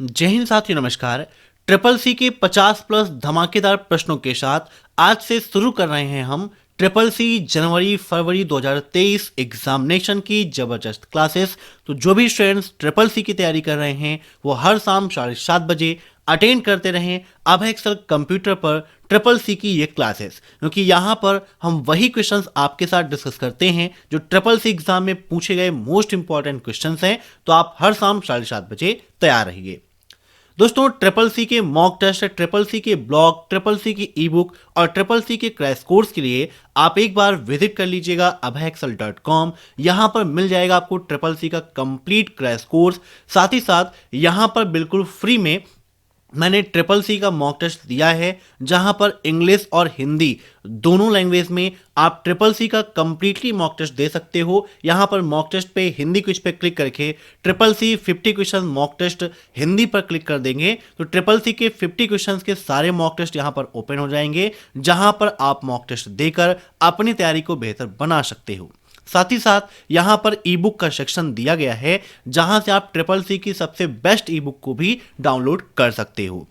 जय हिंद साथियों, नमस्कार। ट्रिपल सी के 50 प्लस धमाकेदार प्रश्नों के साथ आज से शुरू कर रहे हैं हम ट्रिपल सी जनवरी फरवरी 2023 एग्जामिनेशन की जबरदस्त क्लासेस। तो जो भी स्टूडेंट्स ट्रिपल सी की तैयारी कर रहे हैं वो हर शाम 7:30 बजे अटेंड करते रहें अब एक्सेल कंप्यूटर पर ट्रिपल सी की ये क्लासेस, क्योंकि यहाँ पर हम वही क्वेश्चंस आपके साथ डिस्कस करते हैं जो ट्रिपल सी एग्जाम में पूछे गए मोस्ट इंपॉर्टेंट क्वेश्चंस हैं। तो आप हर शाम 7:30 बजे तैयार रहिए। दोस्तों, ट्रिपल सी के मॉक टेस्ट, ट्रिपल सी के ब्लॉग, ट्रिपल सी की ई बुक और ट्रिपल सी के क्रैश कोर्स के लिए आप एक बार विजिट कर लीजिएगा abhaexcel.com। यहां पर मिल जाएगा आपको ट्रिपल सी का कंप्लीट क्रैश कोर्स। साथ ही साथ यहां पर बिल्कुल फ्री में मैंने ट्रिपल सी का मॉक टेस्ट दिया है, जहां पर इंग्लिश और हिंदी दोनों लैंग्वेज में आप ट्रिपल सी का कंप्लीटली मॉक टेस्ट दे सकते हो। यहां पर मॉक टेस्ट पे हिंदी क्विज पे क्लिक करके triple C 50 question mock test Hindi पर क्लिक कर देंगे तो ट्रिपल सी के 50 क्वेश्चंस के सारे मॉक टेस्ट यहां पर ओपन हो जाएंगे, जहां पर आप मॉक टेस्ट देकर अपनी तैयारी को बेहतर बना सकते हो। साथ ही साथ यहां पर ई बुक का सेक्शन दिया गया है, जहां से आप ट्रिपल सी की सबसे बेस्ट ई बुक को भी डाउनलोड कर सकते हो।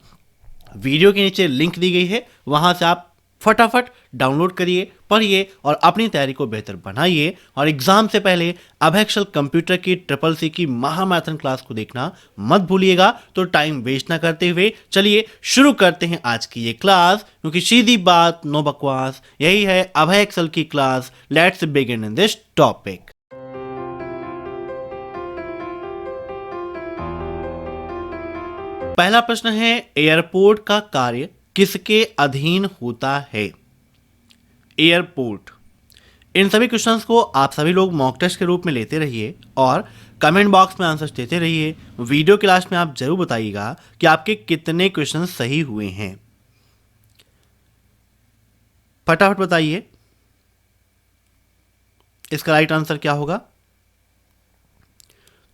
वीडियो के नीचे लिंक दी गई है, वहां से आप फटाफट डाउनलोड करिए, पढ़िए और अपनी तैयारी को बेहतर बनाइए। और एग्जाम से पहले अब एक्सेल कंप्यूटर की ट्रिपल सी की महामैराथन क्लास को देखना मत भूलिएगा। तो टाइम वेस्ट ना करते हुए चलिए शुरू करते हैं आज की ये क्लास, क्योंकि सीधी बात नो बकवास, यही है अब एक्सेल की class. Let's begin in this topic. पहला प्रश्न है, एयरपोर्ट का कार्य किसके अधीन होता है? एयरपोर्ट। इन सभी क्वेश्चंस को आप सभी लोग मॉक टेस्ट के रूप में लेते रहिए और कमेंट बॉक्स में आंसर्स देते रहिए। वीडियो के लास्ट में आप जरूर बताइएगा कि आपके कितने क्वेश्चंस सही हुए हैं। फटाफट बताइए इसका राइट आंसर क्या होगा।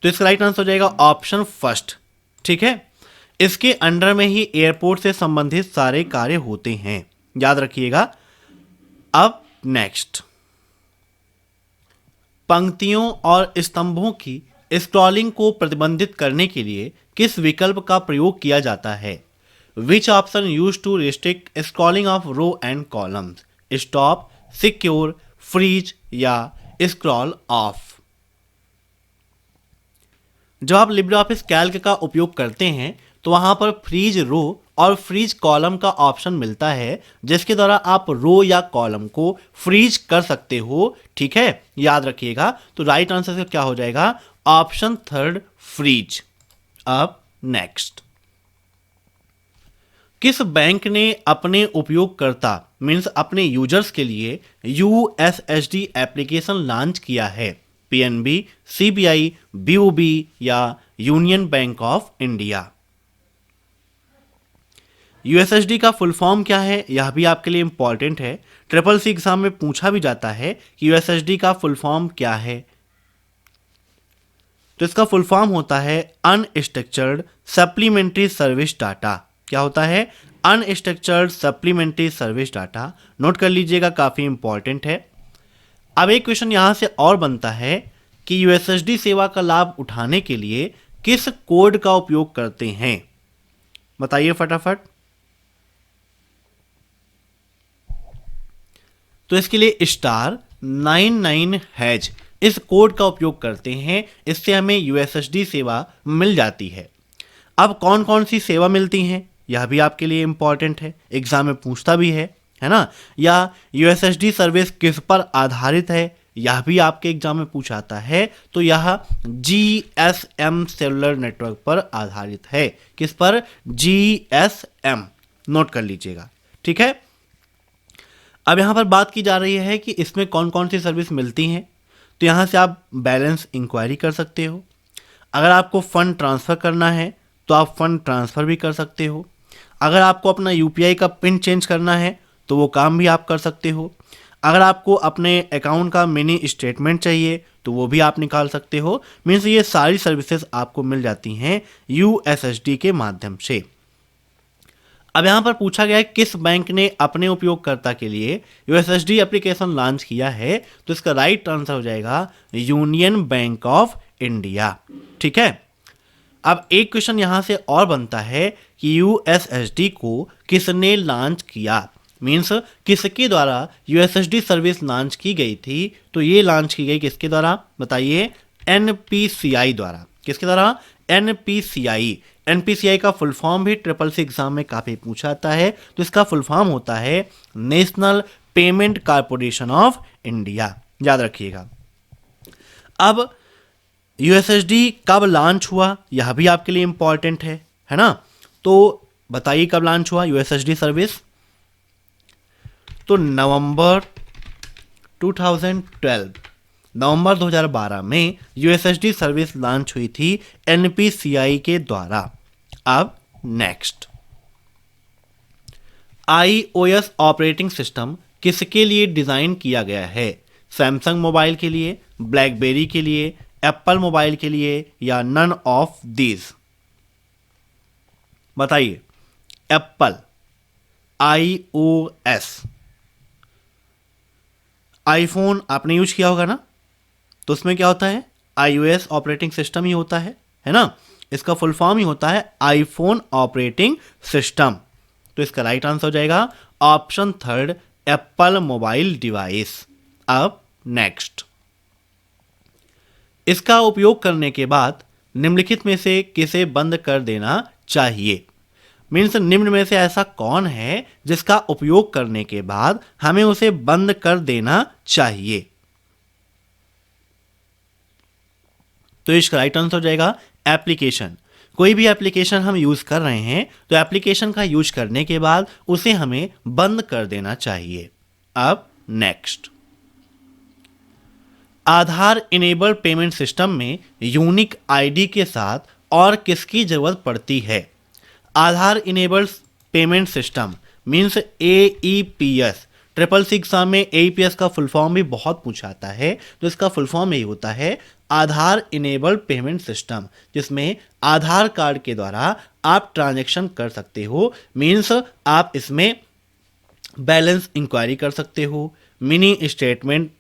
तो इसका राइट आंसर हो जाएगा ऑप्शन फर्स्ट। ठीक है, इसके अंडर में ही एयरपोर्ट से संबंधित सारे कार्य होते हैं, याद रखिएगा। अब नेक्स्ट, पंक्तियों और स्तंभों की स्क्रॉलिंग को प्रतिबंधित करने के लिए किस विकल्प का प्रयोग किया जाता है? Which option use to restrict scrolling of row and columns? Stop, secure, freeze या स्क्रॉल ऑफ? जब आप लिब्रे ऑफिस कैल्क का उपयोग करते हैं तो वहां पर फ्रीज रो और फ्रीज कॉलम का ऑप्शन मिलता है, जिसके द्वारा आप रो या कॉलम को फ्रीज कर सकते हो। ठीक है, याद रखिएगा। तो राइट आंसर क्या हो जाएगा? Option third, freeze. अब नेक्स्ट, किस बैंक ने अपने उपयोगकर्ता मीन्स अपने यूजर्स के लिए यूएसएसडी एप्लीकेशन लॉन्च किया है? पीएनबी, सीबीआई, बीओबी या union bank of India? USSD का फुल फॉर्म क्या है, यह भी आपके लिए इंपॉर्टेंट है। ट्रिपल सी एग्जाम में पूछा भी जाता है कि यूएसएसडी का फुल फॉर्म क्या है। तो इसका फुल फॉर्म होता है अनस्ट्रक्चर्ड सप्लीमेंट्री सर्विस डाटा। क्या होता है? Unstructured supplementary service data. Note कर लीजिएगा, काफी इंपॉर्टेंट है। अब एक क्वेश्चन यहां से और बनता है कि यूएसएसडी सेवा का लाभ उठाने के लिए किस कोड का उपयोग करते हैं? बताइए फटाफट। तो इसके लिए *99# इस कोड का उपयोग करते हैं, इससे हमें यूएसएसडी सेवा मिल जाती है। अब कौन कौन सी सेवा मिलती हैं, यह भी आपके लिए इंपॉर्टेंट है, एग्जाम में पूछता भी है ना। या यूएसएसडी सर्विस किस पर आधारित है, यह भी आपके एग्जाम में पूछाता है। तो यह जीएसएम सेलुलर नेटवर्क पर आधारित है। किस पर? जीएसएम। नोट कर लीजिएगा, ठीक है। अब यहां पर बात की जा रही है कि इसमें कौन कौन सी सर्विस मिलती हैं। तो यहां से आप बैलेंस इंक्वायरी कर सकते हो। अगर आपको फंड ट्रांसफ़र करना है तो आप फंड ट्रांसफ़र भी कर सकते हो। अगर आपको अपना यूपीआई का पिन चेंज करना है तो वो काम भी आप कर सकते हो। अगर आपको अपने अकाउंट का मिनी स्टेटमेंट चाहिए तो वो भी आप निकाल सकते हो। मीन्स ये सारी सर्विसेज आपको मिल जाती हैं यूएसएसडी के माध्यम से। अब यहाँ पर पूछा गया है किस बैंक ने अपने उपयोगकर्ता के लिए यूएसएसडी एप्लीकेशन लॉन्च किया है। तो इसका राइट आंसर हो जाएगा यूनियन बैंक ऑफ इंडिया। ठीक है, अब एक क्वेश्चन यहाँ से और बनता है कि यूएसएसडी को किसने लॉन्च किया, मीन्स किसके द्वारा यूएसएसडी सर्विस लॉन्च की गई थी। तो ये लॉन्च की गई किसके द्वारा बताइए, एनपीसीआई द्वारा। किसके द्वारा, एनपीसीआई। एनपीसीआई का फुल फॉर्म भी ट्रिपल सी एग्जाम में काफी पूछा जाता है, तो इसका फुल फॉर्म होता है national payment corporation of India, याद रखिएगा। अब यूएसएसडी कब लॉन्च हुआ यह भी आपके लिए इंपॉर्टेंट है ना। तो बताइए कब लॉन्च हुआ यूएसएसडी सर्विस। तो नवंबर 2012 में यूएसएसडी सर्विस लॉन्च हुई थी एनपीसीआई के द्वारा। अब नेक्स्ट, आईओएस ऑपरेटिंग सिस्टम किसके लिए डिजाइन किया गया है, सैमसंग मोबाइल के लिए, ब्लैकबेरी के लिए, एप्पल मोबाइल के लिए, या नन ऑफ दीज। बताइए, एप्पल आईओएस, आईफोन आपने यूज किया होगा ना, तो उसमें क्या होता है, आईओएस ऑपरेटिंग सिस्टम ही होता है ना। इसका फुल फॉर्म ही होता है आईफोन ऑपरेटिंग सिस्टम। तो इसका राइट आंसर हो जाएगा option third, Apple mobile device. अब नेक्स्ट, इसका उपयोग करने के बाद निम्नलिखित में से किसे बंद कर देना चाहिए, मीन्स निम्न में से ऐसा कौन है जिसका उपयोग करने के बाद हमें उसे बंद कर देना चाहिए। तो इसका राइट आंसर हो जाएगा एप्लीकेशन। कोई भी एप्लीकेशन हम यूज कर रहे हैं तो एप्लीकेशन का यूज करने के बाद उसे हमें बंद कर देना चाहिए। अब next, Aadhaar enabled payment system में यूनिक आईडी के साथ और किसकी जरूरत पड़ती है। Aadhaar enabled payment system means AEPS. Triple C exam में एईपीएस का फुल फॉर्म भी बहुत पूछा जाता है, तो इसका फुल फॉर्म यही होता है आधार इनेबल्ड पेमेंट सिस्टम, जिसमें आधार कार्ड के द्वारा आप ट्रांजैक्शन कर सकते हो। मीन्स आप इसमें बैलेंस इंक्वायरी कर सकते हो, मिनी स्टेटमेंट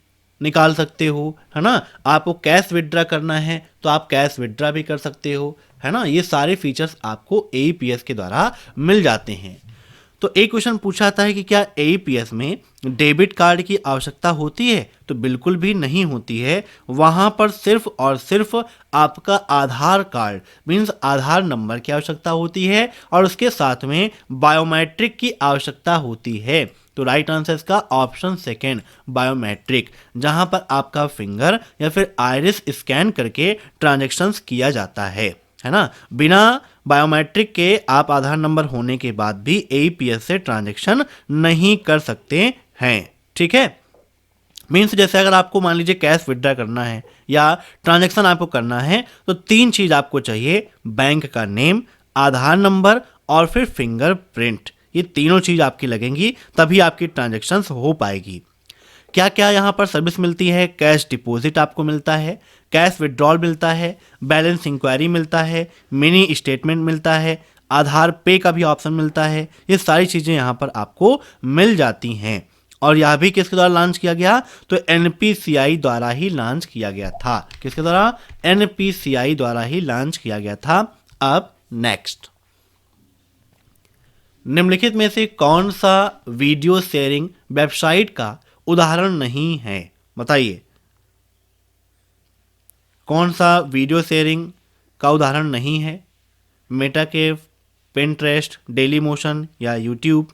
निकाल सकते हो, है ना। आपको कैश विड्रा करना है तो आप कैश विड्रा भी कर सकते हो, है ना। ये सारे फीचर्स आपको एईपीएस के द्वारा मिल जाते हैं। तो एक क्वेश्चन पूछा था है कि क्या एईपीएस में डेबिट कार्ड की आवश्यकता होती है, तो बिल्कुल भी नहीं होती है। वहां पर सिर्फ और सिर्फ आपका आधार कार्ड मीन्स आधार नंबर की आवश्यकता होती है और उसके साथ में बायोमेट्रिक की आवश्यकता होती है। तो राइट आंसर इसका ऑप्शन सेकेंड, बायोमेट्रिक, जहां पर आपका फिंगर या फिर आइरिस स्कैन करके ट्रांजैक्शंस किया जाता है ना। बिना बायोमेट्रिक के आप आधार नंबर होने के बाद भी एईपीएस से ट्रांजैक्शन नहीं कर सकते हैं, ठीक है। मीन्स जैसे अगर आपको मान लीजिए कैश विड्रा करना है या ट्रांजैक्शन आपको करना है तो तीन चीज आपको चाहिए, बैंक का नेम, आधार नंबर और फिर फिंगरप्रिंट। ये तीनों चीज आपकी लगेंगी तभी आपकी ट्रांजैक्शंस हो पाएगी। क्या क्या यहाँ पर सर्विस मिलती है, कैश डिपॉजिट आपको मिलता है, कैश विड्रॉल मिलता है, बैलेंस इंक्वायरी मिलता है, मिनी स्टेटमेंट मिलता है, आधार पे का भी ऑप्शन मिलता है। ये सारी चीज़ें यहाँ पर आपको मिल जाती हैं। और यह भी किसके द्वारा लॉन्च किया गया, तो एनपीसीआई द्वारा ही लॉन्च किया गया था। किसके द्वारा, एनपीसीआई द्वारा ही लॉन्च किया गया था। अब नेक्स्ट, निम्नलिखित में से कौन सा वीडियो शेयरिंग वेबसाइट का उदाहरण नहीं है, बताइए। कौन सा वीडियो शेयरिंग का उदाहरण नहीं है, मेटाकेव, पिंटरेस्ट, डेली मोशन या यूट्यूब।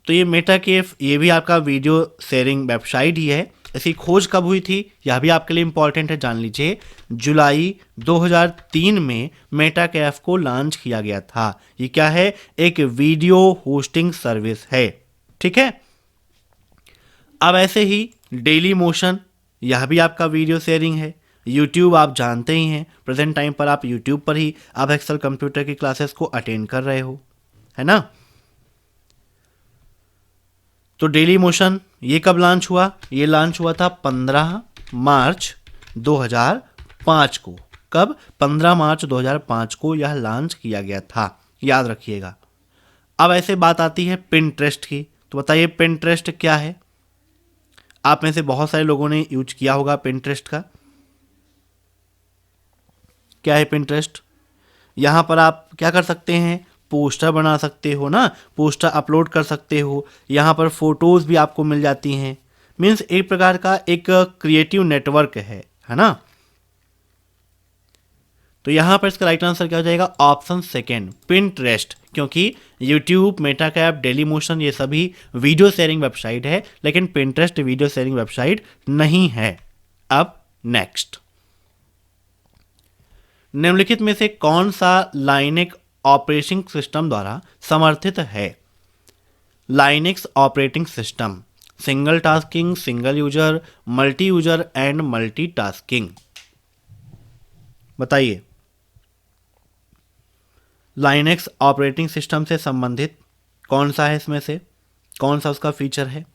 तो ये मेटाकेव ये भी आपका वीडियो शेयरिंग वेबसाइट ही है। इसकी खोज कब हुई थी यह भी आपके लिए इंपॉर्टेंट है, जान लीजिए। जुलाई 2003 में मेटाकैफ को लॉन्च किया गया था। ये क्या है, एक वीडियो होस्टिंग सर्विस है, ठीक है। अब ऐसे ही डेली मोशन यह भी आपका वीडियो शेयरिंग है। यूट्यूब आप जानते ही हैं, प्रेजेंट टाइम पर आप यूट्यूब पर ही आप एक्सेल कंप्यूटर की क्लासेस को अटेंड कर रहे हो, है ना। तो डेली मोशन ये कब लॉन्च हुआ, ये लॉन्च हुआ था 15 मार्च 2005 को। कब, 15 मार्च 2005 को यह लॉन्च किया गया था, याद रखिएगा। अब ऐसे बात आती है पिंटरेस्ट की, तो बताइए पिंटरेस्ट क्या है। आप में से बहुत सारे लोगों ने यूज किया होगा पिंटरेस्ट का। क्या है पिंटरेस्ट? यहाँ पर आप क्या कर सकते हैं, पोस्टर बना सकते हो ना, पोस्टर अपलोड कर सकते हो, यहाँ पर फोटोज़ भी आपको मिल जाती हैं। मीन्स एक प्रकार का एक क्रिएटिव नेटवर्क है ना। तो यहाँ पर इसका राइट आंसर क्या हो जाएगा, ऑप्शन सेकेंड पिंटरेस्ट, क्योंकि यूट्यूब, मेटाकैप, डेली मोशन ये सभी वीडियो शेयरिंग वेबसाइट है, लेकिन पिंटरेस्ट वीडियो शेयरिंग वेबसाइट नहीं है। अब नेक्स्ट, निम्नलिखित में से कौन सा लाइनेक्स ऑपरेटिंग सिस्टम द्वारा समर्थित है? Linux operating system, single tasking, single user, multi user and multi tasking. बताइए, लाइनेक्स ऑपरेटिंग सिस्टम से संबंधित कौन सा है, इसमें से कौन सा उसका फीचर है?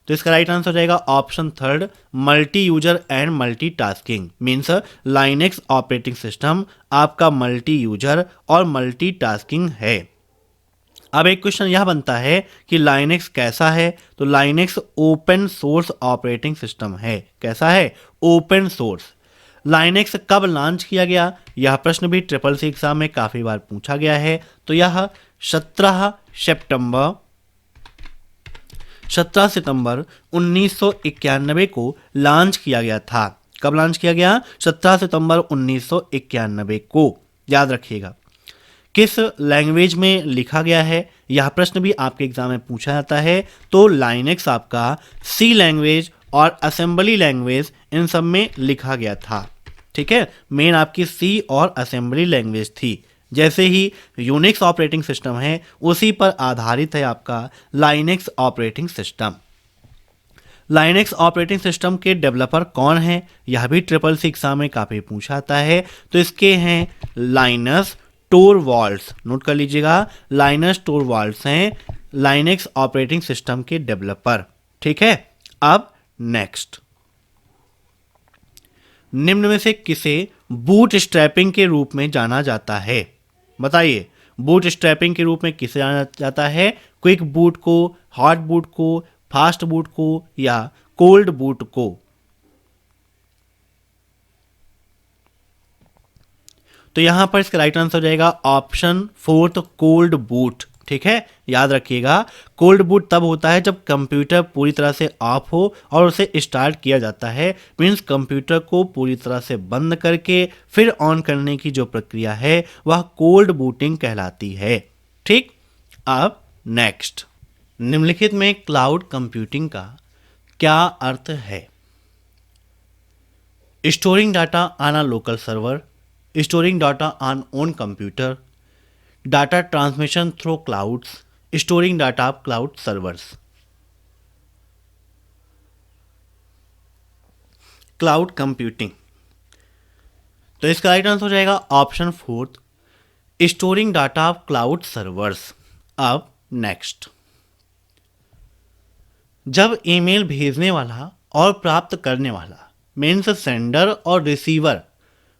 तो इसका राइट आंसर हो जाएगा option third, multi user and multi tasking. Means Linux operating system आपका मल्टी यूजर और मल्टी टास्किंग है। अब एक क्वेश्चन यह बनता है कि लाइनेक्स कैसा है? तो Linux open source operating system है। कैसा है? Open source. लाइनेक्स कब लॉन्च किया गया? यह प्रश्न भी ट्रिपल सी एग्जाम में काफ़ी बार पूछा गया है। तो यह 17 सितंबर 1991 को लॉन्च किया गया था। कब लॉन्च किया गया? 17 सितंबर 1991 को। याद रखिएगा। किस लैंग्वेज में लिखा गया है? यह प्रश्न भी आपके एग्जाम में पूछा जाता है। तो लाइनेक्स आपका सी लैंग्वेज और असेंबली लैंग्वेज इन सब में लिखा गया था। ठीक है, मेन आपकी सी और असेंबली लैंग्वेज थी। जैसे ही यूनिक्स ऑपरेटिंग सिस्टम है उसी पर आधारित है आपका Linux operating system. Linux operating system के डेवलपर कौन है? यह भी ट्रिपल सी एग्जाम में काफ़ी पूछा जाता है। तो इसके हैं लाइनस टोरवाल्ड्स। नोट कर लीजिएगा, लाइनस टोरवाल्ड्स हैं लाइनेक्स ऑपरेटिंग सिस्टम के डेवलपर। ठीक है, अब नेक्स्ट, निम्न में से किसे बूट स्ट्रैपिंग के रूप में जाना जाता है? बताइए, बूट स्ट्रैपिंग के रूप में किसे जाना जाता है? क्विक बूट को, हॉट बूट को, फास्ट बूट को या कोल्ड बूट को? तो यहां पर इसका राइट आंसर हो जाएगा ऑप्शन फोर्थ, कोल्ड बूट। ठीक है, याद रखिएगा, कोल्ड बूट तब होता है जब कंप्यूटर पूरी तरह से ऑफ हो और उसे स्टार्ट किया जाता है। मीन्स कंप्यूटर को पूरी तरह से बंद करके फिर ऑन करने की जो प्रक्रिया है वह कोल्ड बूटिंग कहलाती है। ठीक, अब नेक्स्ट, निम्नलिखित में क्लाउड कंप्यूटिंग का क्या अर्थ है? Storing data on a local server, storing data on own computer, data transmission through clouds, storing data of cloud servers. Cloud computing, तो इसका राइट आंसर हो जाएगा option fourth, storing data of cloud servers. अब next, जब email भेजने वाला और प्राप्त करने वाला मीन्स सेंडर और रिसीवर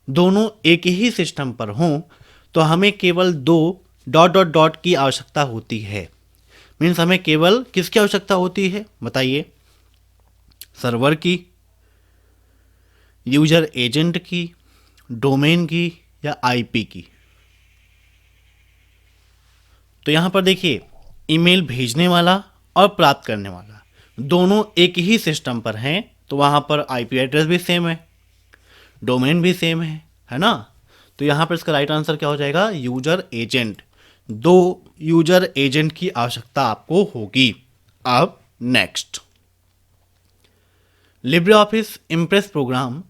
दोनों एक ही सिस्टम पर हों तो हमें केवल दो डॉट डॉट डॉट की आवश्यकता होती है। मीन्स हमें केवल किसकी आवश्यकता होती है? बताइए, सर्वर की, यूजर एजेंट की, डोमेन की या आईपी की? तो यहां पर देखिए, ईमेल भेजने वाला और प्राप्त करने वाला दोनों एक ही सिस्टम पर हैं, तो वहां पर आईपी एड्रेस भी सेम है, डोमेन भी सेम है ना। तो यहां पर इसका राइट आंसर क्या हो जाएगा? User agent. दो यूजर एजेंट की आवश्यकता आपको होगी। अब next, Libre Office Impress program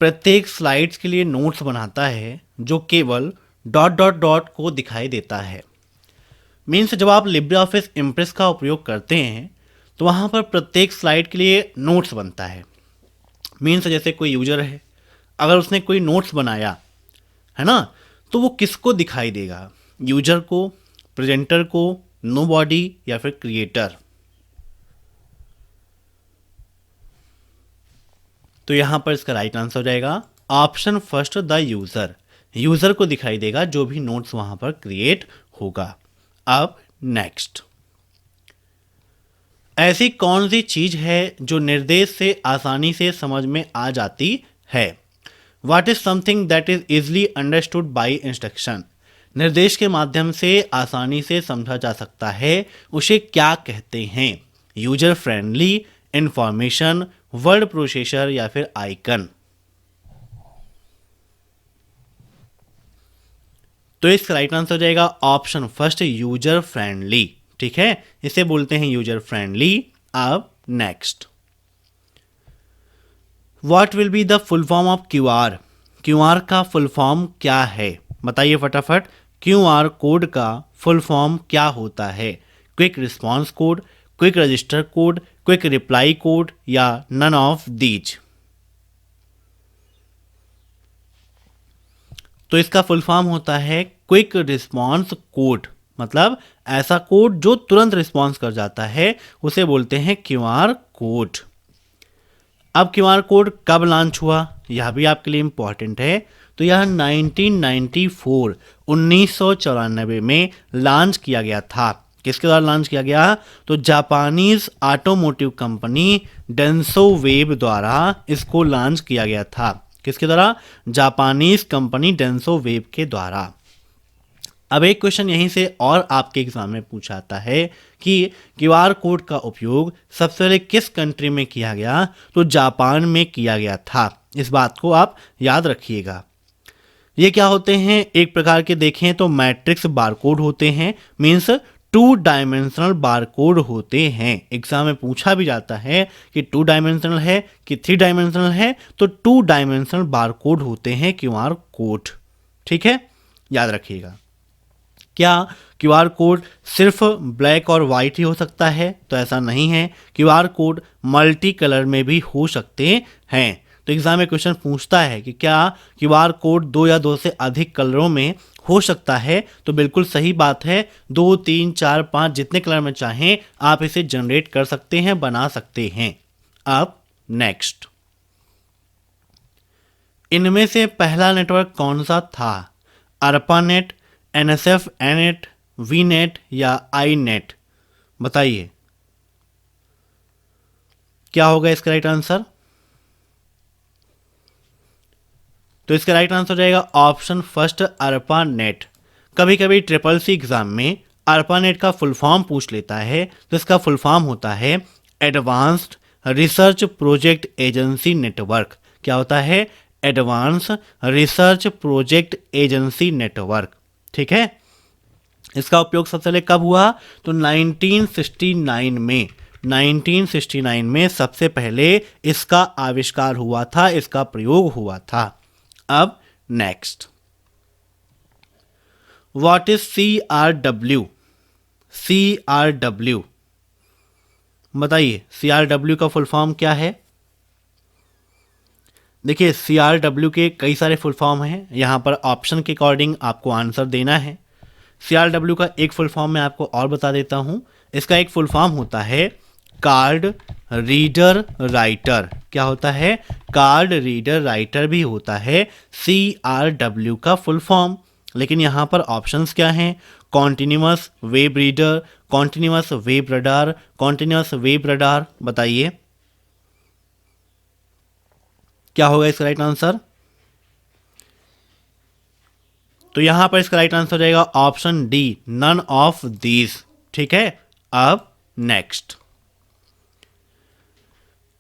प्रत्येक स्लाइड्स के लिए नोट्स बनाता है जो केवल डॉट डॉट डॉट को दिखाई देता है। मीन्स जब आप लिब्रे ऑफिस इम्प्रेस का उपयोग करते हैं तो वहाँ पर प्रत्येक स्लाइड के लिए नोट्स बनता है। मीन्स जैसे कोई यूजर है, अगर उसने कोई नोट्स बनाया है ना, तो वो किसको दिखाई देगा? यूजर को, प्रेजेंटर को, नोबॉडी या फिर क्रिएटर? तो यहां पर इसका राइट आंसर हो जाएगा option first, the user. User को दिखाई देगा जो भी नोट्स वहां पर क्रिएट होगा। अब नेक्स्ट, ऐसी कौन सी चीज है जो निर्देश से आसानी से समझ में आ जाती है? What is something that is easily understood by instruction? निर्देश के माध्यम से आसानी से समझा जा सकता है, उसे क्या कहते हैं? User friendly, information, word processor या फिर आइकन? तो इसका राइट आंसर हो जाएगा ऑप्शन फर्स्ट, यूजर फ्रेंडली। ठीक है, इसे बोलते हैं यूजर फ्रेंडली। अब next, what will be the full form of QR? QR का फुल फॉर्म क्या है? बताइए फटाफट, क्यूआर कोड का फुल फॉर्म क्या होता है? Quick response code, quick register code, quick reply code या नन ऑफ दीज? तो इसका फुल फॉर्म होता है क्विक रिस्पॉन्स कोड, मतलब ऐसा कोड जो तुरंत रिस्पॉन्स कर जाता है, उसे बोलते हैं क्यूआर कोड। अब क्यूआर कोड कब लॉन्च हुआ, यह भी आपके लिए इंपॉर्टेंट है। तो यह 1994 में लॉन्च किया गया था। किसके द्वारा लॉन्च किया गया? तो Japanese automotive company Denso web द्वारा इसको लॉन्च किया गया था। किसके द्वारा? जापानीज कंपनी डेंसो वेब के द्वारा। अब एक क्वेश्चन यहीं से और आपके एग्जाम में पूछा आता है कि क्यूआर कोड का उपयोग सबसे पहले किस कंट्री में किया गया? तो जापान में किया गया था। इस बात को आप याद रखिएगा। ये क्या होते हैं? एक प्रकार के देखें तो मैट्रिक्स बारकोड होते हैं, मीन्स 2 डायमेंशनल बारकोड होते हैं। एग्जाम में पूछा भी जाता है कि 2 डायमेंशनल है कि 3 डायमेंशनल है, तो 2 डायमेंशनल बारकोड होते हैं क्यूआर कोड। ठीक है, याद रखिएगा। क्या क्यूआर कोड सिर्फ ब्लैक और वाइट ही हो सकता है? तो ऐसा नहीं है, क्यूआर कोड मल्टी कलर में भी हो सकते हैं। तो एग्जाम में क्वेश्चन पूछता है कि क्या क्यूआर कोड 2 या 2 से अधिक कलरों में हो सकता है? तो बिल्कुल सही बात है, 2, 3, 4, 5 जितने कलर में चाहें आप इसे जनरेट कर सकते हैं, बना सकते हैं। अब नेक्स्ट, इनमें से पहला नेटवर्क कौन सा था? ARPANET, NSF NET, VNet या iNet? बताइए क्या होगा इसका राइट आंसर? तो इसका राइट आंसर हो जाएगा ऑप्शन फर्स्ट, ARPANET। कभी कभी ट्रिपल सी एग्जाम में ARPANET का फुल फॉर्म पूछ लेता है, तो इसका फुल फॉर्म होता है advanced research project agency network. क्या होता है? Advance research project agency network. ठीक है, इसका उपयोग सबसे पहले कब हुआ? तो 1969 में सबसे पहले इसका आविष्कार हुआ था, इसका प्रयोग हुआ था। अब next, what is CRW? CRW बताइए, CRW का फुल फॉर्म क्या है? देखिए, CRW के कई सारे फुल फॉर्म हैं, यहाँ पर ऑप्शन के अकॉर्डिंग आपको आंसर देना है। CRW का एक फुल फॉर्म मैं आपको और बता देता हूँ। इसका एक फुल फॉर्म होता है कार्ड रीडर राइटर। क्या होता है? कार्ड रीडर राइटर भी होता है CRW का फुल फॉर्म। लेकिन यहाँ पर ऑप्शंस क्या हैं? Continuous web reader, continuous web radar, continuous web radar. बताइए क्या होगा इसका राइट आंसर? तो यहां पर इसका राइट आंसर हो जाएगा option D, none of these. ठीक है, अब नेक्स्ट,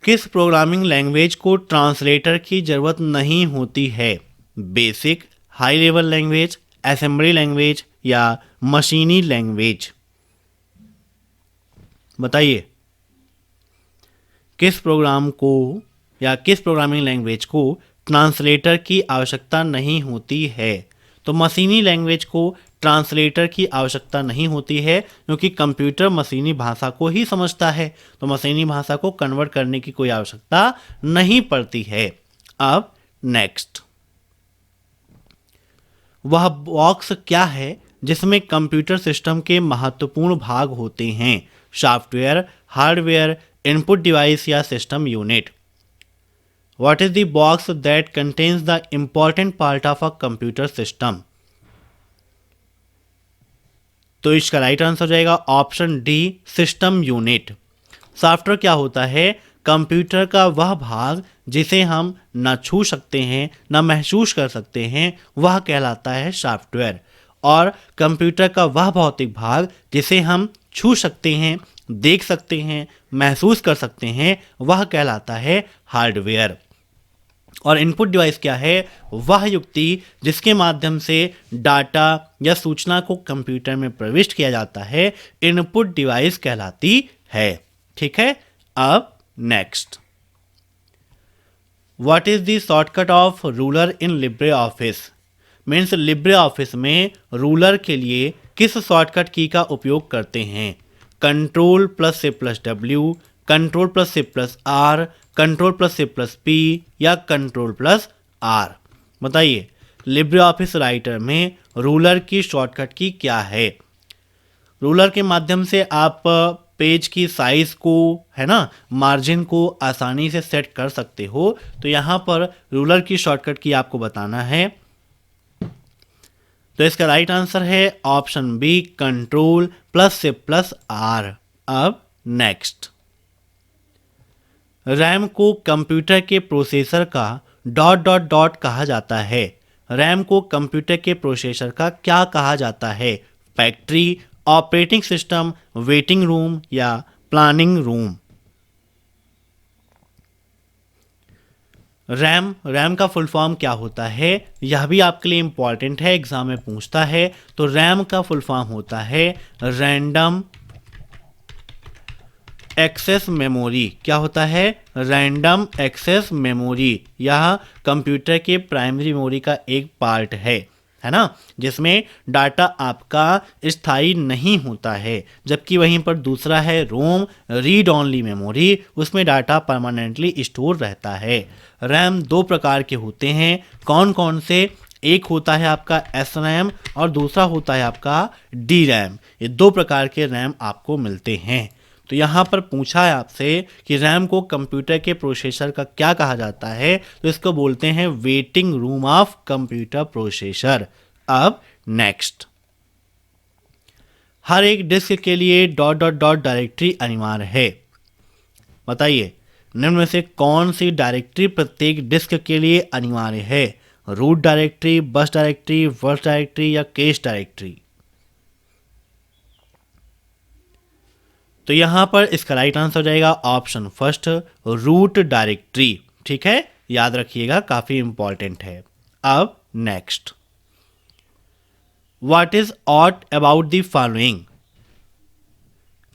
किस प्रोग्रामिंग लैंग्वेज को ट्रांसलेटर की जरूरत नहीं होती है? Basic, high level language, assembly language या मशीनी लैंग्वेज? बताइए किस प्रोग्राम को या किस प्रोग्रामिंग लैंग्वेज को ट्रांसलेटर की आवश्यकता नहीं होती है? तो मशीनी लैंग्वेज को ट्रांसलेटर की आवश्यकता नहीं होती है, क्योंकि कंप्यूटर मशीनी भाषा को ही समझता है, तो मशीनी भाषा को कन्वर्ट करने की कोई आवश्यकता नहीं पड़ती है। अब नेक्स्ट, वह बॉक्स क्या है जिसमें कंप्यूटर सिस्टम के महत्वपूर्ण भाग होते हैं? सॉफ्टवेयर, हार्डवेयर, इनपुट डिवाइस या system unit? What is the box that contains the important part of a computer system? तो इसका राइट आंसर हो जाएगा option D, system unit. Software क्या होता है? कंप्यूटर का वह भाग जिसे हम न छू सकते हैं न महसूस कर सकते हैं, वह कहलाता है सॉफ्टवेयर। और कंप्यूटर का वह भौतिक भाग जिसे हम छू सकते हैं, देख सकते हैं, महसूस कर सकते हैं, वह कहलाता है हार्डवेयर। और इनपुट डिवाइस क्या है? वह युक्ति जिसके माध्यम से डाटा या सूचना को कंप्यूटर में प्रविष्ट किया जाता है, इनपुट डिवाइस कहलाती है। ठीक है, अब next, what is the shortcut of ruler in Libre office? Means Libre office में रूलर के लिए किस शॉर्टकट की का उपयोग करते हैं? कंट्रोल प्लस से प्लस डब्ल्यू, कंट्रोल प्लस से प्लस आर, कंट्रोल प्लस से प्लस पी या कंट्रोल प्लस आर? बताइए, लिब्रे ऑफिस राइटर में रूलर की शॉर्टकट की क्या है? रूलर के माध्यम से आप पेज की साइज को, है ना, मार्जिन को आसानी से सेट कर सकते हो। तो यहाँ पर रूलर की शॉर्टकट की आपको बताना है। तो इसका राइट आंसर है ऑप्शन बी, कंट्रोल प्लस से प्लस आर। अब नेक्स्ट, रैम को कंप्यूटर के प्रोसेसर का डॉट डॉट डॉट कहा जाता है। रैम को कंप्यूटर के प्रोसेसर का क्या कहा जाता है? Factory, operating system, waiting room या प्लानिंग रूम? रैम का फुल फॉर्म क्या होता है? यह भी आपके लिए इंपॉर्टेंट है, एग्जाम में पूछता है। तो रैम का फुल फॉर्म होता है रैंडम एक्सेस मेमोरी। क्या होता है? Random access memory. यह कंप्यूटर के प्राइमरी मेमोरी का एक पार्ट है ना, जिसमें डाटा आपका स्थायी नहीं होता है। जबकि वहीं पर दूसरा है रोम, रीड ओनली मेमोरी, उसमें डाटा परमानेंटली स्टोर रहता है। रैम दो प्रकार के होते हैं, कौन कौन से? एक होता है आपका एस रैम और दूसरा होता है आपका डी रैम। ये दो प्रकार के रैम आपको मिलते हैं। तो यहाँ पर पूछा है आपसे कि रैम को कंप्यूटर के प्रोसेसर का क्या कहा जाता है? तो इसको बोलते हैं waiting room of computer processor. अब नेक्स्ट, हर एक डिस्क के लिए डॉट डॉट डॉट डायरेक्टरी अनिवार्य है। बताइए, निम्न में से कौन सी डायरेक्टरी प्रत्येक डिस्क के लिए अनिवार्य है? रूट डायरेक्टरी, बस डायरेक्टरी, वर्स डायरेक्टरी या कैश डायरेक्टरी? तो यहां पर इसका राइट आंसर हो जाएगा ऑप्शन फर्स्ट, रूट डायरेक्टरी। ठीक है, याद रखिएगा, काफी इंपॉर्टेंट है। अब next, what is odd about the following?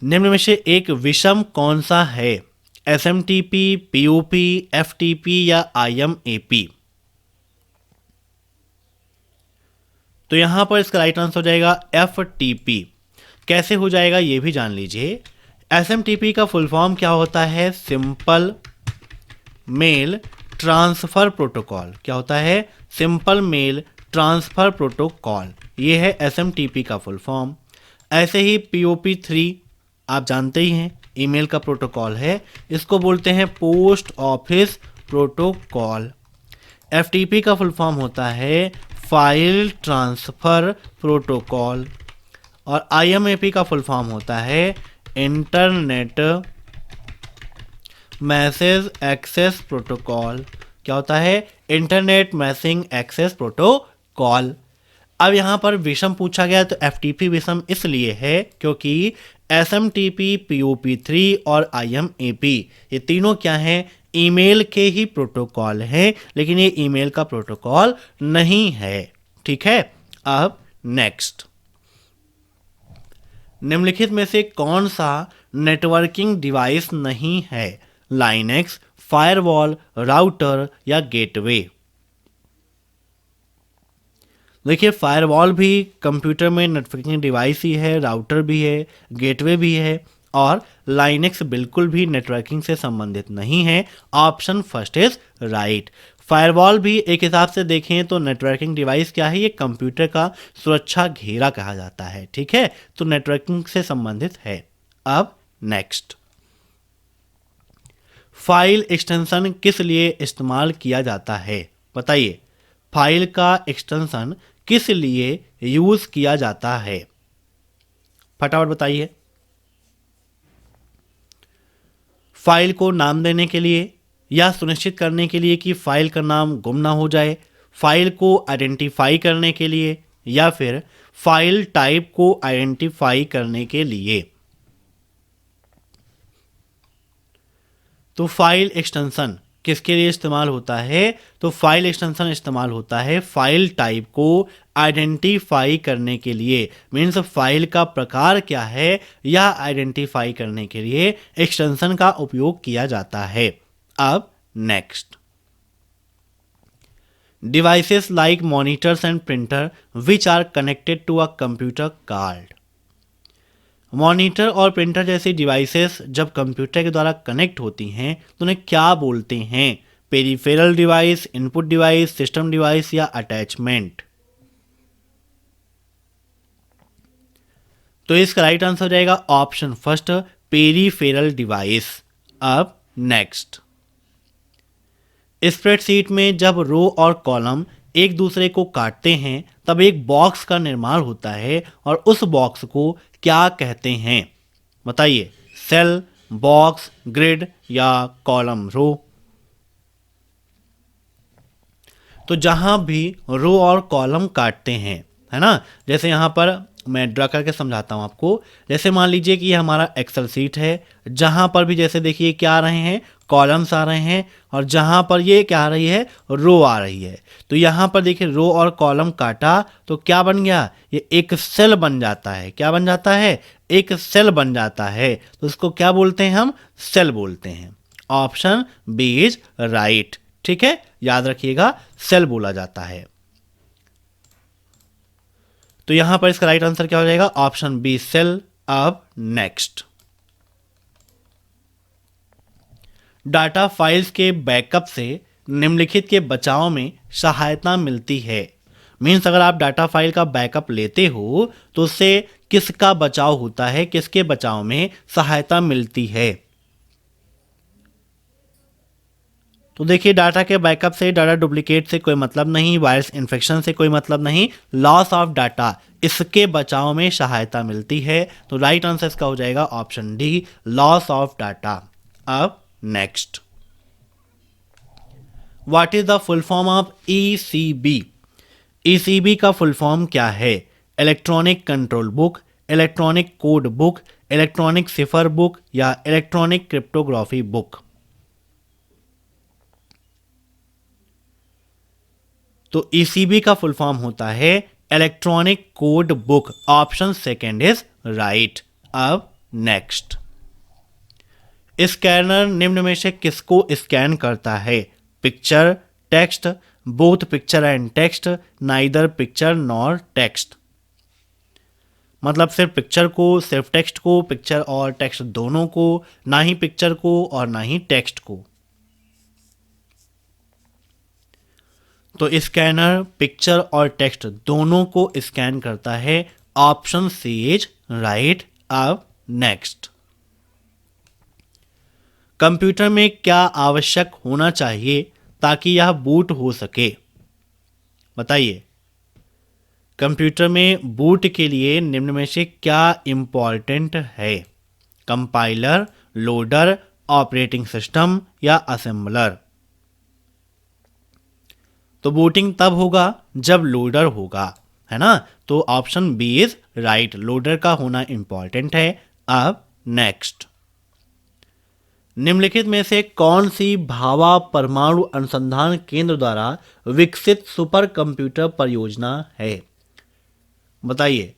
निम्न में से एक विषम कौन सा है? एसएमटीपी, पीओपी, एफटीपी या आईएमएपी? तो यहां पर इसका राइट आंसर हो जाएगा एफटीपी। कैसे हो जाएगा ये भी जान लीजिए। एसएमटीपी का फुल फॉर्म क्या होता है? Simple mail transfer protocol. क्या होता है? Simple mail transfer protocol. ये है एसएमटीपी का फुल फॉर्म। ऐसे ही पीओपी3 आप जानते ही हैं, ईमेल का प्रोटोकॉल है, इसको बोलते हैं पोस्ट ऑफिस प्रोटोकॉल। एफटीपी का फुल फॉर्म होता है फाइल ट्रांसफर प्रोटोकॉल। और आईएमएपी का फुल फॉर्म होता है इंटरनेट मैसेज एक्सेस प्रोटोकॉल। क्या होता है? Internet message access protocol. अब यहाँ पर विषम पूछा गया, तो एफटीपी विषम इसलिए है क्योंकि एसएमटीपी, पीओपी3 और आईएमएपी ये तीनों क्या हैं? ईमेल के ही प्रोटोकॉल हैं, लेकिन ये ईमेल का प्रोटोकॉल नहीं है। ठीक है, अब नेक्स्ट, निम्नलिखित में से कौन सा नेटवर्किंग डिवाइस नहीं है? लाइनेक्स, फायरवॉल, राउटर या गेटवे? देखिए, फायरवॉल भी कंप्यूटर में नेटवर्किंग डिवाइस ही है, राउटर भी है, गेटवे भी है, और लाइनेक्स बिल्कुल भी नेटवर्किंग से संबंधित नहीं है। Option first is right. Firewall भी एक हिसाब से देखें तो नेटवर्किंग डिवाइस क्या है? ये कंप्यूटर का सुरक्षा घेरा कहा जाता है। ठीक है, तो नेटवर्किंग से संबंधित है। अब नेक्स्ट, फाइल एक्सटेंशन किस लिए इस्तेमाल किया जाता है? बताइए, फाइल का एक्सटेंशन किस लिए यूज किया जाता है? फटाफट बताइए। फाइल को नाम देने के लिए, या सुनिश्चित करने के लिए कि फाइल का नाम गुम ना हो जाए, फाइल को आइडेंटिफाई करने के लिए, या फिर फाइल टाइप को आइडेंटिफाई करने के लिए। तो फाइल एक्सटेंशन किसके लिए इस्तेमाल होता है? तो फाइल एक्सटेंशन इस्तेमाल होता है फाइल टाइप को आइडेंटिफाई करने के लिए। मीन्स फाइल का प्रकार क्या है यह आइडेंटिफाई करने के लिए एक्सटेंशन का उपयोग किया जाता है। अब next, devices like monitors and printer which are connected to a computer card. Monitor और प्रिंटर जैसी डिवाइसेस जब कंप्यूटर के द्वारा कनेक्ट होती हैं तो उन्हें क्या बोलते हैं? Peripheral device, input device, system device या अटैचमेंट। तो इसका राइट आंसर हो जाएगा ऑप्शन फर्स्ट, पेरिफेरल डिवाइस। अब नेक्स्ट, स्प्रेडशीट में जब रो और कॉलम एक दूसरे को काटते हैं तब एक बॉक्स का निर्माण होता है और उस बॉक्स को क्या कहते हैं? बताइए, सेल, बॉक्स, ग्रिड या कॉलम रो। तो जहां भी रो और कॉलम काटते हैं, है ना, जैसे यहां पर मैं ड्रा करके समझाता हूं आपको। जैसे मान लीजिए कि ये हमारा एक्सेल सीट है, जहां पर भी जैसे देखिए क्या आ रहे हैं, कॉलम्स आ रहे हैं, और जहां पर ये क्या आ रही है, रो आ रही है। तो यहां पर देखिए रो और कॉलम काटा तो क्या बन गया, ये एक सेल बन जाता है। क्या बन जाता है? एक सेल बन जाता है। तो इसको क्या बोलते हैं? हम सेल बोलते हैं। Option B is right. ठीक है, याद रखिएगा, सेल बोला जाता है। तो यहां पर इसका राइट आंसर क्या हो जाएगा? Option B, cell. अब नेक्स्ट, डाटा फाइल्स के बैकअप से निम्नलिखित के बचाव में सहायता मिलती है। मीन्स अगर आप डाटा फाइल का बैकअप लेते हो तो उससे किसका बचाव होता है, किसके बचाव में सहायता मिलती है? तो देखिए, डाटा के बैकअप से, डाटा डुप्लीकेट से कोई मतलब नहीं, वायरस इन्फेक्शन से कोई मतलब नहीं, लॉस ऑफ डाटा, इसके बचाव में सहायता मिलती है। तो राइट आंसर इसका हो जाएगा option D, loss of data. अब next, what is the full form of ECB? ECB का फुल फॉर्म क्या है? Electronic control book, electronic code book, electronic cipher book या इलेक्ट्रॉनिक क्रिप्टोग्राफी बुक। तो ईसीबी का फुल फॉर्म होता है electronic code book. Option second is right. अब next, scanner निम्न में से किसको स्कैन करता है? Picture, text, both picture and text, neither picture nor text. मतलब सिर्फ पिक्चर को, सिर्फ टेक्स्ट को, पिक्चर और टेक्स्ट दोनों को, ना ही पिक्चर को और ना ही टेक्स्ट को। तो स्कैनर पिक्चर और टेक्स्ट दोनों को स्कैन करता है। Option C is right. अब नेक्स्ट, कंप्यूटर में क्या आवश्यक होना चाहिए ताकि यह बूट हो सके? बताइए, कंप्यूटर में बूट के लिए निम्न में से क्या इंपॉर्टेंट है? कंपाइलर, लोडर, ऑपरेटिंग सिस्टम या असेंबलर। तो बूटिंग तब होगा जब लोडर होगा, है ना। तो option B is right, loader का होना इंपॉर्टेंट है। अब नेक्स्ट, निम्नलिखित में से कौन सी भाभा परमाणु अनुसंधान केंद्र द्वारा विकसित सुपर कंप्यूटर परियोजना है? बताइए,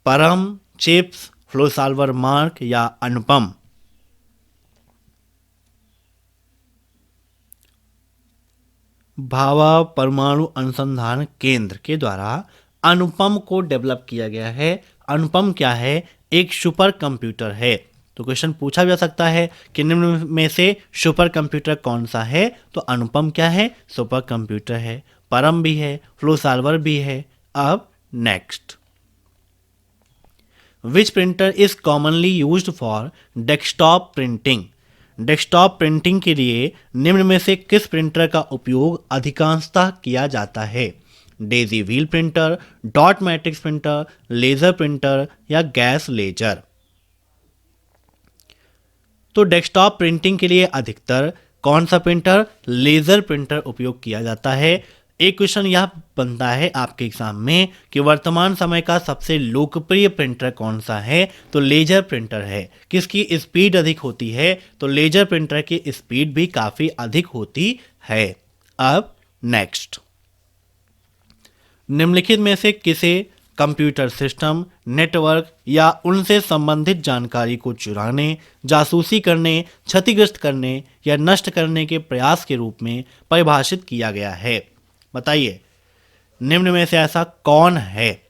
परम, चिप्स, फ्लोसॉल्वर मार्क या अनुपम। भाभा परमाणु अनुसंधान केंद्र के द्वारा अनुपम को डेवलप किया गया है। अनुपम क्या है? एक सुपर कंप्यूटर है। तो क्वेश्चन पूछा जा सकता है कि निम्न में से सुपर कंप्यूटर कौन सा है? तो अनुपम क्या है? सुपर कंप्यूटर है। परम भी है, फ्लोसॉल्वर भी है। अब next, which printer is commonly used for desktop printing? Desktop printing के लिए निम्न में से किस प्रिंटर का उपयोग अधिकांशतः किया जाता है? Daisy wheel printer, dot matrix printer, laser printer या गैस लेजर। तो डेस्कटॉप प्रिंटिंग के लिए अधिकतर कौन सा प्रिंटर, लेजर प्रिंटर उपयोग किया जाता है। एक क्वेश्चन यह बनता है आपके एग्जाम में कि वर्तमान समय का सबसे लोकप्रिय प्रिंटर कौन सा है, तो लेजर प्रिंटर है। किसकी स्पीड अधिक होती है, तो लेजर प्रिंटर की स्पीड भी काफ़ी अधिक होती है। अब नेक्स्ट, निम्नलिखित में से किसे कंप्यूटर सिस्टम, नेटवर्क या उनसे संबंधित जानकारी को चुराने, जासूसी करने, क्षतिग्रस्त करने या नष्ट करने के प्रयास के रूप में परिभाषित किया गया है। बताइए, निम्न में से ऐसा कौन है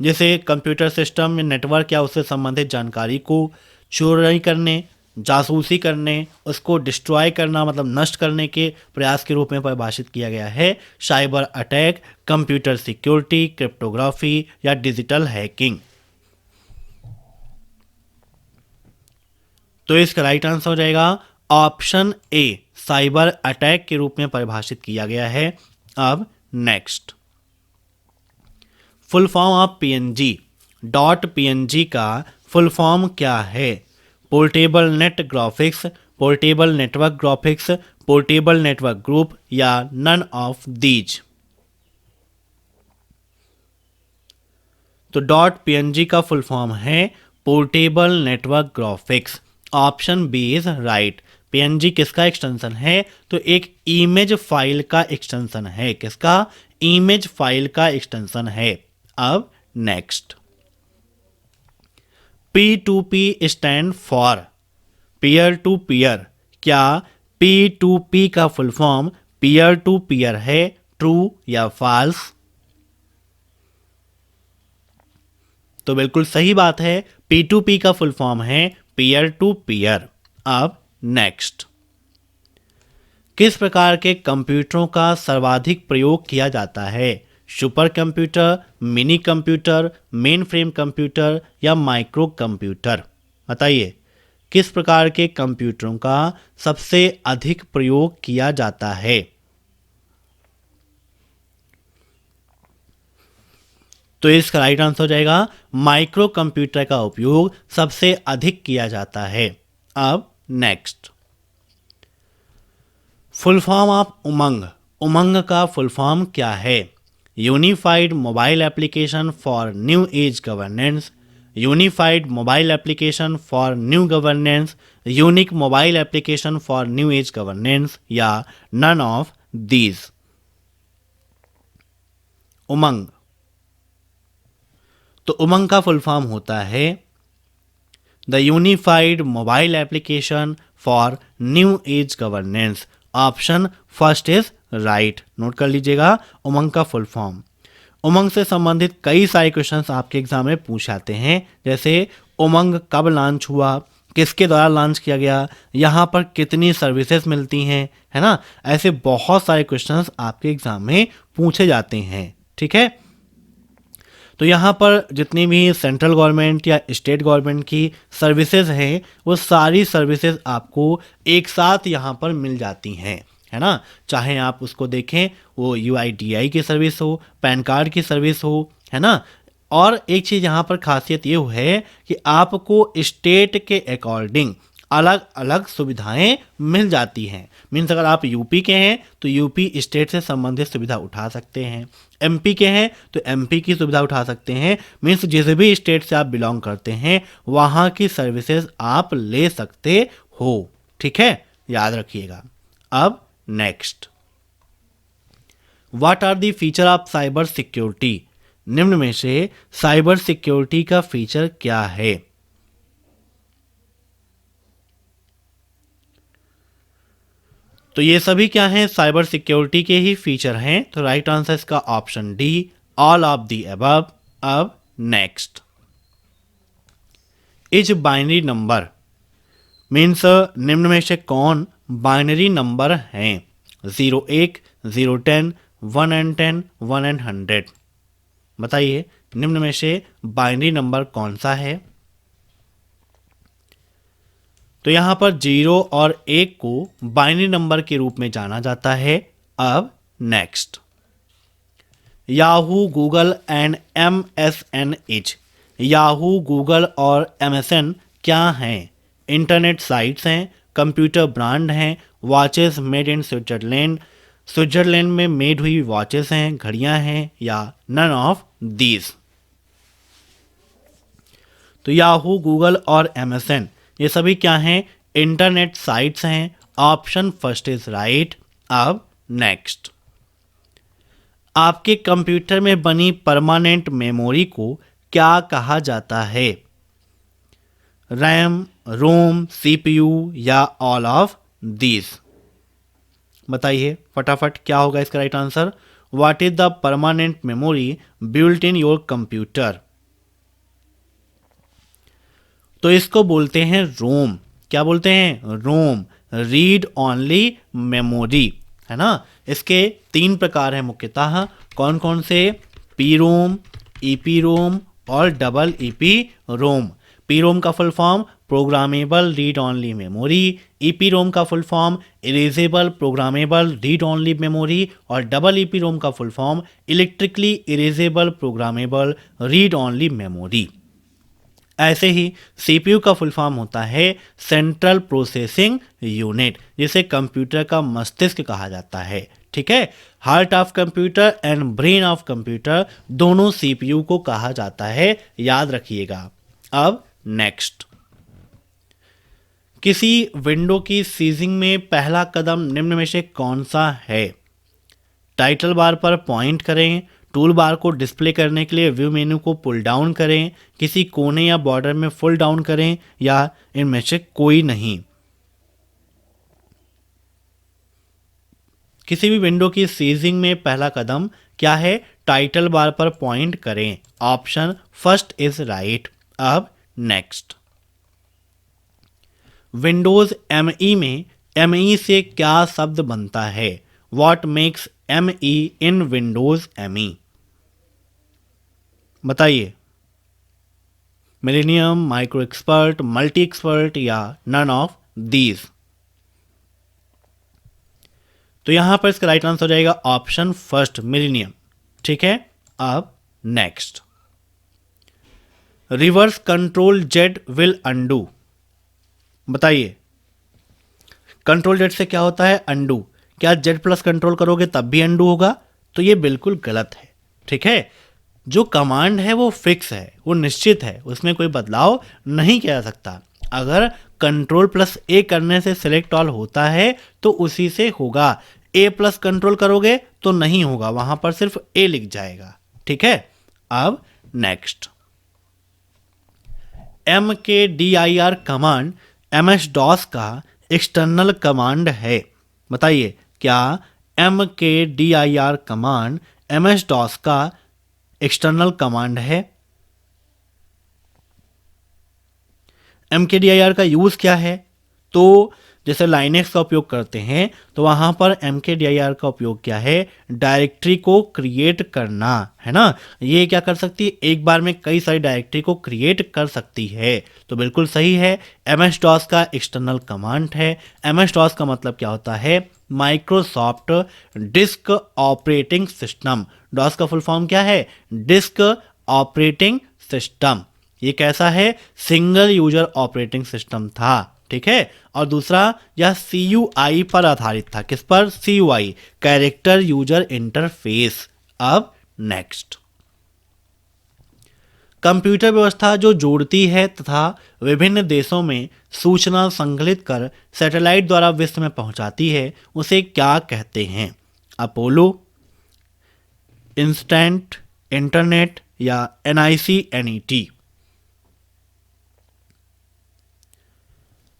जिसे कंप्यूटर सिस्टम या नेटवर्क या उससे संबंधित जानकारी को चोरी करने, जासूसी करने, उसको डिस्ट्रॉय करना मतलब नष्ट करने के प्रयास के रूप में परिभाषित किया गया है। Cyber attack, computer security, cryptography या डिजिटल हैकिंग। तो इसका राइट आंसर हो जाएगा ऑप्शन ए, साइबर अटैक के रूप में परिभाषित किया गया है। अब next, full form of PNG. Dot PNG का फुल फॉर्म क्या है? Portable net graphics, portable network graphics, portable network group या नन ऑफ दीज। तो डॉट पीएनजी का फुल फॉर्म है portable network graphics. Option B is right. PNG किसका extension है? तो एक इमेज फाइल का एक्सटेंशन है। किसका? इमेज फाइल का एक्सटेंशन है। अब next, P2P stand for peer to peer. क्या P2P का full form peer to peer है? ट्रू या फॉल्स? तो बिल्कुल सही बात है, P2P का फुल फॉर्म है पीयर टू पीयर। अब नेक्स्ट, किस प्रकार के कंप्यूटरों का सर्वाधिक प्रयोग किया जाता है? Super computer, mini computer, main frame computer या माइक्रो कंप्यूटर। बताइए, किस प्रकार के कंप्यूटरों का सबसे अधिक प्रयोग किया जाता है? तो इसका राइट आंसर हो जाएगा माइक्रो कंप्यूटर का उपयोग सबसे अधिक किया जाता है। अब नेक्स्ट, फुल फॉर्म ऑफ उमंग। उमंग का फुल फॉर्म क्या है? Unified mobile application for new age governance, unified mobile application for new governance, unique mobile application for new age governance या नन ऑफ दीज। उमंग, तो उमंग का फुल फॉर्म होता है the unified mobile application for new age governance. Option first is right. Note कर लीजिएगा उमंग का full form. उमंग से संबंधित कई सारे क्वेश्चंस आपके एग्जाम में पूछ जाते हैं, जैसे उमंग कब लॉन्च हुआ, किसके द्वारा लॉन्च किया गया, यहाँ पर कितनी सर्विसेज मिलती हैं, है ना। ऐसे बहुत सारे क्वेश्चंस आपके एग्जाम में पूछे जाते हैं। ठीक है, तो यहाँ पर जितनी भी सेंट्रल गवर्नमेंट या स्टेट गवर्नमेंट की सर्विसेज हैं वो सारी सर्विसेज आपको एक साथ यहाँ पर मिल जाती हैं, है ना। चाहे आप उसको देखें वो UIDAI की सर्विस हो, पैन कार्ड की सर्विस हो, है ना। और एक चीज़ यहाँ पर खासियत ये है कि आपको स्टेट के अकॉर्डिंग अलग अलग सुविधाएं मिल जाती हैं। मीन्स अगर आप यूपी के हैं तो यूपी स्टेट से संबंधित सुविधा उठा सकते हैं, MP के हैं तो MP की सुविधा उठा सकते हैं। मीन्स जिस भी स्टेट से आप बिलोंग करते हैं वहाँ की सर्विसेज आप ले सकते हो। ठीक है, याद रखिएगा। अब next, what are the feature of cyber security. निम्न में से साइबर सिक्योरिटी का फीचर क्या है? तो ये सभी क्या हैं? साइबर सिक्योरिटी के ही फीचर हैं। तो राइट आंसर इसका option D, all of the above. अब next, is binary number means निम्न में से कौन बाइनरी नंबर हैं? 0 1, 0 10, 1 and 10, 1 and 100। बताइए, निम्न में से बाइनरी नंबर कौन सा है? तो यहाँ पर 0 और 1 को बाइनरी नंबर के रूप में जाना जाता है। अब next, Yahoo, Google and MSN is. Yahoo, Google और MSN क्या हैं? इंटरनेट साइट्स हैं, कंप्यूटर ब्रांड हैं, watches made in Switzerland, Switzerland में मेड हुई वॉचेस हैं, घड़ियां हैं, या नन ऑफ दीज। तो याहू, गूगल और एमएसएन ये सभी क्या हैं? इंटरनेट साइट्स हैं। Option first is right. अब नेक्स्ट, आपके कंप्यूटर में बनी परमानेंट मेमोरी को क्या कहा जाता है? रैम, रोम, सीपीयू या ऑल ऑफ दीज? बताइए फटाफट क्या होगा इसका right answer. What is the permanent memory built in your computer? तो इसको बोलते हैं रोम। क्या बोलते हैं? रोम, रीड ओनली मेमोरी, है ना। इसके 3 प्रकार हैं मुख्यतः। कौन कौन से? पी रोम, ईपी रोम और double EPROM. PROM का full form programmable read only memory, EPROM का full form erasable programmable read only memory और डबल ईपी रोम का full form electrically erasable programmable read only memory. ऐसे ही CPU का full form होता है central processing unit, जिसे computer का मस्तिष्क कहा जाता है। ठीक है, heart of computer and brain of computer दोनों सीपीयू को कहा जाता है, याद रखिएगा। अब नेक्स्ट, किसी विंडो की सीजिंग में पहला कदम निम्न में से कौन सा है? टाइटल बार पर पॉइंट करें, टूल बार को डिस्प्ले करने के लिए व्यू मेन्यू को पुल डाउन करें, किसी कोने या बॉर्डर में फुल डाउन करें, या इनमें से कोई नहीं। किसी भी विंडो की सीजिंग में पहला कदम क्या है? टाइटल बार पर पॉइंट करें। Option first is right. अब नेक्स्ट, विंडोज एमई में एमई से क्या शब्द बनता है? What makes ME in Windows ME? बताइए। Millennium, micro expert, multi expert या नन ऑफ दीज? तो यहां पर इसका राइट आंसर हो जाएगा ऑप्शन फर्स्ट, मिलेनियम। ठीक है, अब next, reverse control Z will undo. बताइए, कंट्रोल जेड से क्या होता है? अंडू। क्या जेड प्लस कंट्रोल करोगे तब भी अंडू होगा? तो ये बिल्कुल गलत है। ठीक है, जो कमांड है वो फिक्स है, वो निश्चित है, उसमें कोई बदलाव नहीं किया जा सकता। अगर कंट्रोल प्लस ए करने से सिलेक्ट ऑल होता है तो उसी से होगा। ए प्लस कंट्रोल करोगे तो नहीं होगा, वहां पर सिर्फ ए लिख जाएगा। ठीक है, अब नेक्स्ट, mkdir कमांड MS-DOS का एक्सटर्नल कमांड है। बताइए, क्या mkdir कमांड MS-DOS का एक्सटर्नल कमांड है? mkdir का यूज क्या है? तो जैसे लाइनेक्स का उपयोग करते हैं तो वहां पर mkdir का उपयोग क्या है? डायरेक्टरी को क्रिएट करना, है ना। ये क्या कर सकती है? एक बार में कई सारी डायरेक्टरी को क्रिएट कर सकती है। तो बिल्कुल सही है, MS-DOS का एक्सटर्नल कमांड है। MS-DOS का मतलब क्या होता है? Microsoft disk operating system. DOS का फुल फॉर्म क्या है? Disk operating system. ये कैसा है? सिंगल यूजर ऑपरेटिंग सिस्टम था। ठीक है, और दूसरा यह CUI पर आधारित था। किस पर? CUI, character user interface. अब नेक्स्ट, कंप्यूटर व्यवस्था जो जोड़ती है तथा विभिन्न देशों में सूचना संकलित कर सैटेलाइट द्वारा विश्व में पहुंचाती है, उसे क्या कहते हैं? अपोलो, इंस्टेंट, इंटरनेट या NICNET?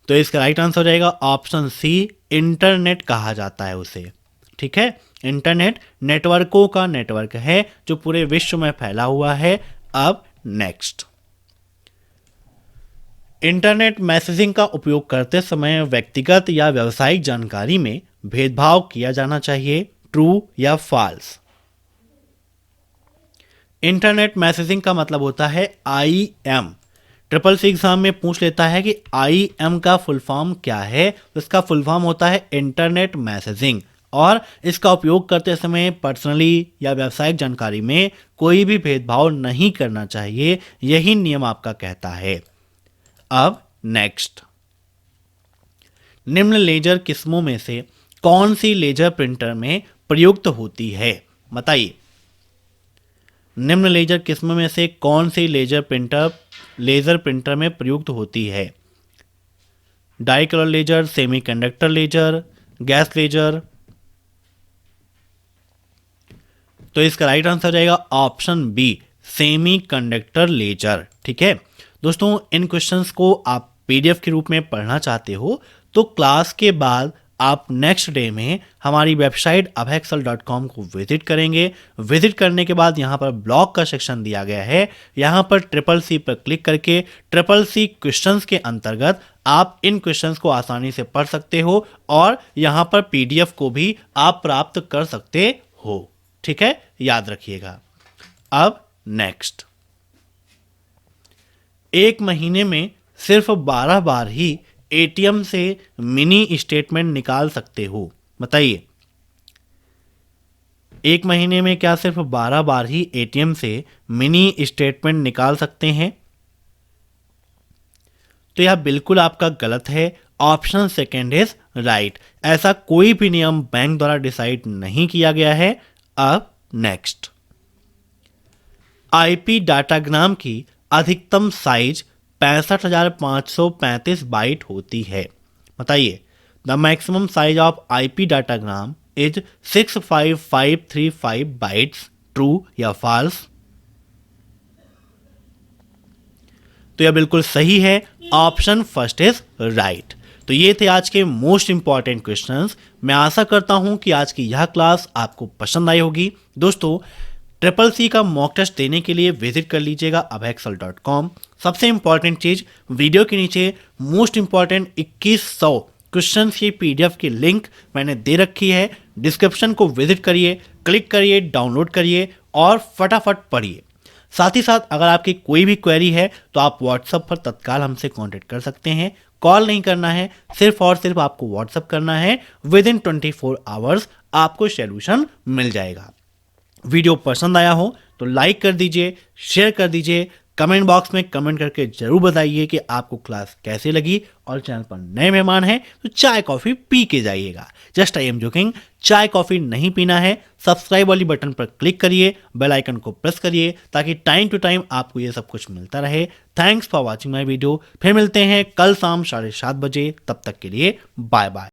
तो इसका राइट आंसर हो जाएगा ऑप्शन सी, इंटरनेट कहा जाता है उसे। ठीक है, इंटरनेट नेटवर्कों का नेटवर्क है जो पूरे विश्व में फैला हुआ है। अब नेक्स्ट, इंटरनेट मैसेजिंग का उपयोग करते समय व्यक्तिगत या व्यावसायिक जानकारी में भेदभाव किया जाना चाहिए, ट्रू या फॉल्स? इंटरनेट मैसेजिंग का मतलब होता है IM। CCC एग्जाम में पूछ लेता है कि IM का फुल फॉर्म क्या है, तो इसका फुल फॉर्म होता है इंटरनेट मैसेजिंग, और इसका उपयोग करते समय पर्सनली या व्यावसायिक जानकारी में कोई भी भेदभाव नहीं करना चाहिए, यही नियम आपका कहता है। अब नेक्स्ट, निम्न लेजर किस्मों में से कौन सी लेजर प्रिंटर में प्रयुक्त होती है? बताइए, निम्न लेजर किस्मों में से कौन सी लेजर प्रिंटर में प्रयुक्त होती है? Dye colour laser, semiconductor laser, gas laser. तो इसका राइट आंसर हो जाएगा ऑप्शन बी, सेमीकंडक्टर लेजर। ठीक है दोस्तों, इन क्वेश्चंस को आप पीडीएफ के रूप में पढ़ना चाहते हो तो क्लास के बाद आप नेक्स्ट डे में हमारी वेबसाइट abhaexcel.com को विजिट करेंगे। विजिट करने के बाद यहाँ पर ब्लॉग का सेक्शन दिया गया है, यहाँ पर CCC पर क्लिक करके CCC क्वेश्चंस के अंतर्गत आप इन क्वेश्चंस को आसानी से पढ़ सकते हो और यहाँ पर पीडीएफ को भी आप प्राप्त कर सकते हो। ठीक है, याद रखिएगा। अब नेक्स्ट, एक महीने में सिर्फ 12 बार ही एटीएम से मिनी स्टेटमेंट निकाल सकते हो। बताइए, एक महीने में क्या सिर्फ 12 बार ही एटीएम से मिनी स्टेटमेंट निकाल सकते हैं? तो यह बिल्कुल आपका गलत है। Option second is right. ऐसा कोई भी नियम बैंक द्वारा डिसाइड नहीं किया गया है। अब नेक्स्ट, आईपी डाटाग्राम की अधिकतम साइज 65,535 बाइट होती है। बताइए, the maximum size of IP datagram is 65535 bytes. True या फॉल्स? तो यह बिल्कुल सही है, ऑप्शन फर्स्ट इज राइट। तो ये थे आज के मोस्ट इंपॉर्टेंट क्वेश्चंस। मैं आशा करता हूं कि आज की यह क्लास आपको पसंद आई होगी। दोस्तों, CCC का मॉक टेस्ट देने के लिए विजिट कर लीजिएगा abhaexcel.com। सबसे इंपॉर्टेंट चीज, वीडियो के नीचे मोस्ट इंपॉर्टेंट 2100 क्वेश्चंस की पीडीएफ की लिंक मैंने दे रखी है। डिस्क्रिप्शन को विजिट करिए, क्लिक करिए, डाउनलोड करिए और फटाफट पढ़िए। साथ ही साथ अगर आपकी कोई भी क्वेरी है तो आप व्हाट्सएप पर तत्काल हमसे कांटेक्ट कर सकते हैं। कॉल नहीं करना है, सिर्फ और सिर्फ आपको व्हाट्सएप करना है। विद इन 24 आवर्स आपको सॉल्यूशन मिल जाएगा। वीडियो पसंद आया हो तो लाइक कर दीजिए, शेयर कर दीजिए, कमेंट बॉक्स में कमेंट करके जरूर बताइए कि आपको क्लास कैसे लगी। और चैनल पर नए मेहमान हैं तो चाय कॉफी पी के जाइएगा। जस्ट आई एम जोकिंग, चाय कॉफी नहीं पीना है। सब्सक्राइब वाली बटन पर क्लिक करिए, बेल आइकन को प्रेस करिए ताकि टाइम टू टाइम आपको ये सब कुछ मिलता रहे। Thanks for watching my video. फिर मिलते हैं कल शाम 7:30 बजे। तब तक के लिए बाय बाय।